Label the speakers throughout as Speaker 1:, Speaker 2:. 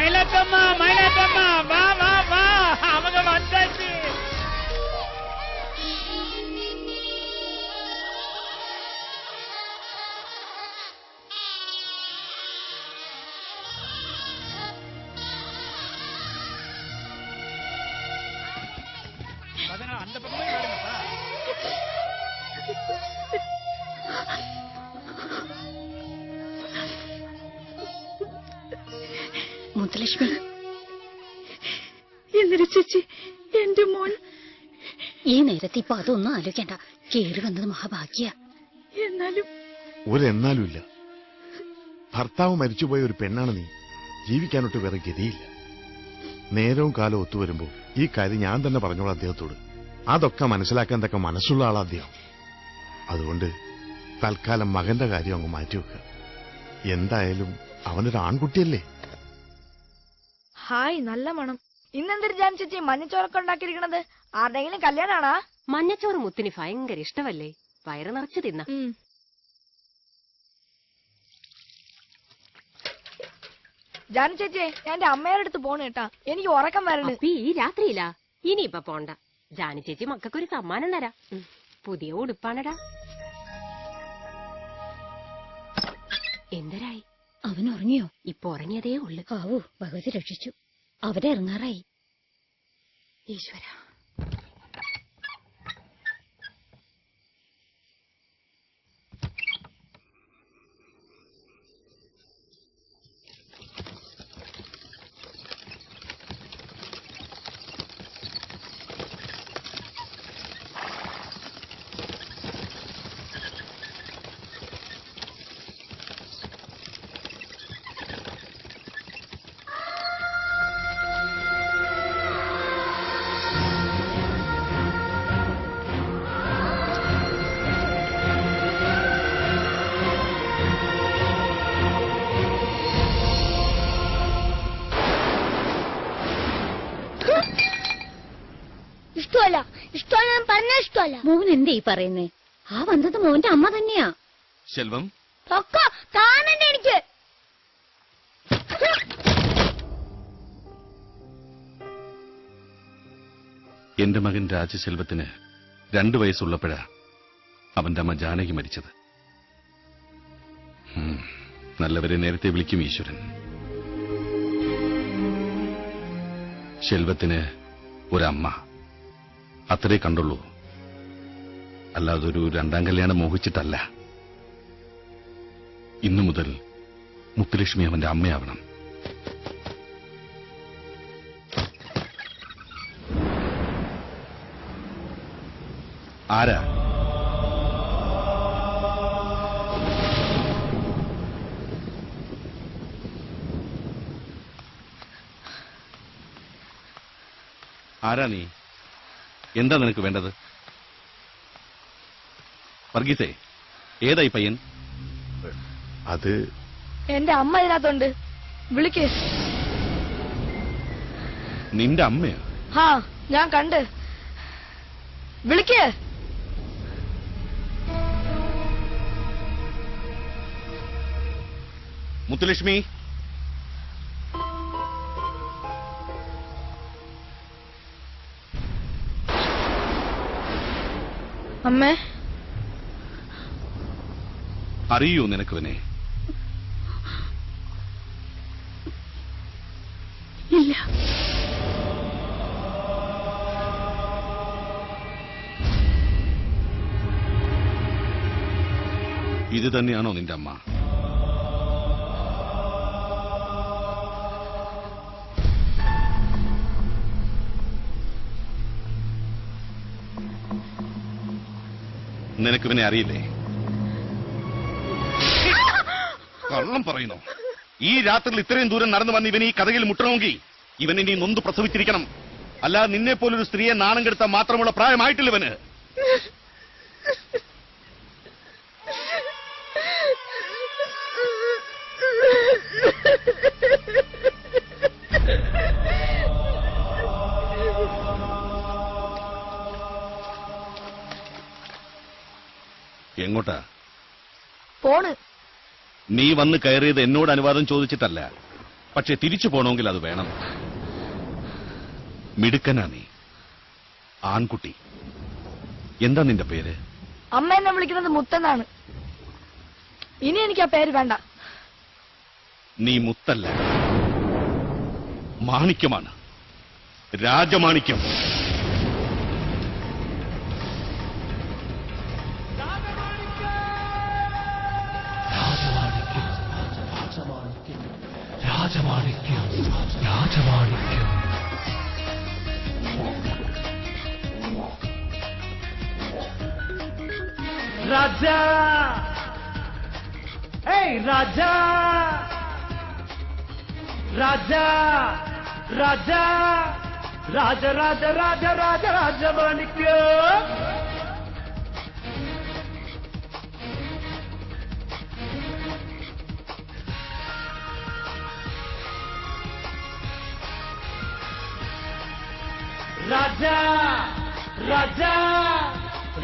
Speaker 1: മൈലത്തമ്മ മൈലത്തമ്മ വാ വാ വാ അവക വந்தாச்சு. அந்த பக்கமே வாடுங்கப்பா.
Speaker 2: മുത്തലക്ഷ്മി, എന്തിനു ചേച്ചി എന്റെ മോൻ? ഈ നേരത്തെ ഇപ്പൊ അതൊന്നും ആലോചിക്കണ്ട. കേറി വന്നത് മഹാഭാഗ്യ. എന്നാലും
Speaker 3: ഒരെന്നാലുമില്ല. ഭർത്താവ് മരിച്ചുപോയ ഒരു പെണ്ണാണ് നീ. ജീവിക്കാനൊട്ട് വേറെ ഗതിയില്ല. നേരവും കാലവും ഒത്തുവരുമ്പോ ഈ കാര്യം ഞാൻ തന്നെ പറഞ്ഞോളാം അദ്ദേഹത്തോട്. അതൊക്കെ മനസ്സിലാക്കാൻ തക്ക മനസ്സുള്ള ആളാ അദ്ദേഹം. അതുകൊണ്ട് തൽക്കാലം മകന്റെ കാര്യം അങ്ങ് മാറ്റിവെക്കുക. എന്തായാലും അവനൊരു ആൺകുട്ടിയല്ലേ.
Speaker 4: ഹായ്, നല്ല മണം. ഇന്നെന്തൊരു ജാൻ ചേച്ചി മഞ്ഞച്ചോറൊക്കെ ഉണ്ടാക്കിയിരിക്കണത്? ആരുടെങ്കിലും കല്യാണാണാ?
Speaker 5: മഞ്ഞച്ചോറ് മുത്തിന് ഭയങ്കര ഇഷ്ടമല്ലേ? വയറ് നിറച്ച് തിന്ന.
Speaker 4: ജാൻ ചേച്ചി, ഞാൻ എന്റെ അമ്മയുടെ അടുത്ത് പോണ കേട്ടാ. എനിക്ക് ഉറക്കം വരണേ.
Speaker 5: ഈ രാത്രിയിലാ? ഇനിയിപ്പൊ പോണ്ട. ജാനി ചേച്ചി മക്കൾക്കൊരു സമ്മാനം തരാം. പുതിയ ഉടുപ്പാണടാ. എന്തരായി?
Speaker 2: അവൻ ഉറങ്ങിയോ?
Speaker 5: ഇപ്പൊ ഉറങ്ങിയതേ ഉള്ളു.
Speaker 2: ആവൂ, ഭഗവതി രക്ഷിച്ചു. അവിടെ ഇറങ്ങാറായി.
Speaker 5: ഈശ്വര.
Speaker 2: മോൻ എന്തേ ഈ പറയുന്നേ? ആ വന്നത് മോന്റെ അമ്മ തന്നെയാ.
Speaker 3: ശെൽവം,
Speaker 4: എനിക്ക്
Speaker 6: എന്റെ മകൻ രാജശെൽവത്തിന് 2 വയസ്സുള്ളപ്പോഴാ അവന്റെ അമ്മ ജാനകി മരിച്ചത്. നല്ലവരെ നേരത്തെ വിളിക്കും ഈശ്വരൻ. ശെൽവത്തിന് ഒരമ്മ അത്രേ കണ്ടുള്ളൂ. അല്ലാതൊരു 2ാം കല്യാണം മോഹിച്ചിട്ടല്ല. ഇന്നു മുതൽ മുത്തുലക്ഷ്മി അവന്റെ അമ്മയാവണം. ആരാ? ആരാ നീ? എന്താ നിനക്ക് വേണ്ടത്? വർഗീസേ, ഏതായി പയ്യൻ?
Speaker 3: അത്
Speaker 4: എന്റെ അമ്മ ഇതിനകത്തുണ്ട്. വിളിക്ക്.
Speaker 6: നിന്റെ അമ്മയാ?
Speaker 4: ഹാ, ഞാൻ കണ്ട്. വിളിക്ക്.
Speaker 6: മുത്തുലക്ഷ്മി,
Speaker 4: അമ്മേ,
Speaker 6: അറിയോ നിനക്കുവനെ?
Speaker 2: ഇല്ല.
Speaker 6: ഇത് തന്നെയാണോ നിന്റെ അമ്മ? നിനക്കിവനെ അറിയില്ലേ? കള്ളം പറയുന്നു. ഈ രാത്രിയിൽ ഇത്രയും ദൂരം നടന്നു വന്ന് ഇവൻ ഈ കഥയിൽ മുട്ടണമെങ്കിൽ ഇവൻ ഇനി നൊന്ത് പ്രസവിച്ചിരിക്കണം. അല്ലാതെ നിന്നെ പോലൊരു സ്ത്രീയെ നാണം കെടുത്താൻ മാത്രമുള്ള പ്രായമായിട്ടില്ല ഇവന്. എങ്ങോട്ടാ?
Speaker 4: പോണ്.
Speaker 6: നീ വന്ന് കയറിയത് എന്നോട് അനുവാദം ചോദിച്ചിട്ടല്ല, പക്ഷെ തിരിച്ചു പോണമെങ്കിൽ അത് വേണം. മിടുക്കനാ നീ, ആൺകുട്ടി. എന്താ നിന്റെ പേര്?
Speaker 4: അമ്മ എന്നെ വിളിക്കുന്നത് മുത്തെന്നാണ്. ഇനി എനിക്ക് ആ പേര് വേണ്ട.
Speaker 6: നീ മുത്തല്ല, മാണിക്യമാണ്. രാജമാണിക്യം.
Speaker 1: राजा ए राजा राजा राजा राजा राजा राजा राजा राजा माणिक्य राजा राजा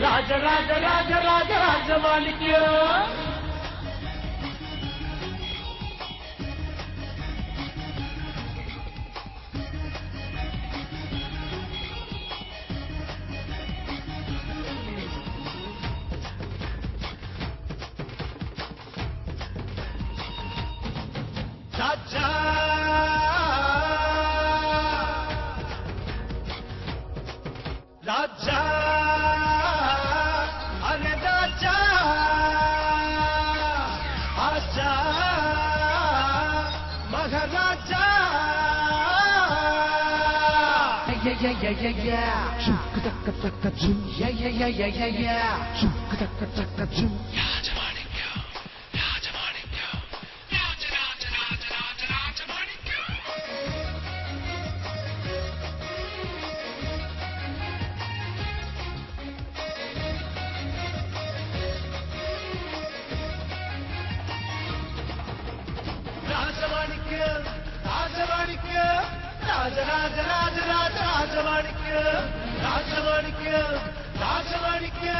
Speaker 1: राजा राजा राजा राजा राजा माणिक्य राजा राजा अरे राजा आजा महाराजा राजमाणिक्य राजमाणिक्य राज राज राज राज राजमाणिक्य राजमाणिक्य राजमाणिक्य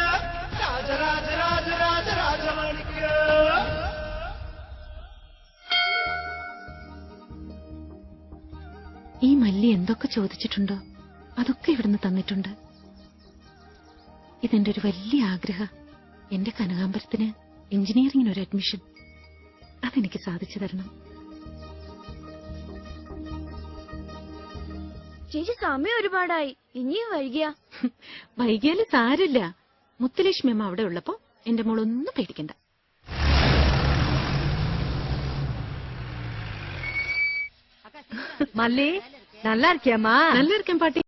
Speaker 1: राज राज राज राज राजमाणिक्य
Speaker 2: ഈ മല്ലി എന്തൊക്കെ ചോദിച്ചിട്ടുണ്ടോ അതൊക്കെ ഇവിടുന്ന് തന്നിട്ടുണ്ട്. ഇതെന്റെ ഒരു വലിയ ആഗ്രഹം. എന്റെ കനകാമ്പരത്തിന് എഞ്ചിനീയറിംഗിന് ഒരു അഡ്മിഷൻ. അതെനിക്ക് സാധിച്ചു തരണം.
Speaker 4: ചേച്ചി സമയം ഒരുപാടായി, ഇനിയും
Speaker 2: വൈകിയാലും സാരില്ല. മുത്തുലക്ഷ്മി അമ്മ അവിടെ ഉള്ളപ്പോ എന്റെ മോളൊന്നും പേടിക്കണ്ട.
Speaker 4: മല്ലി നല്ല
Speaker 2: നല്ല ഇരിക്കാൻ പാട്ടി.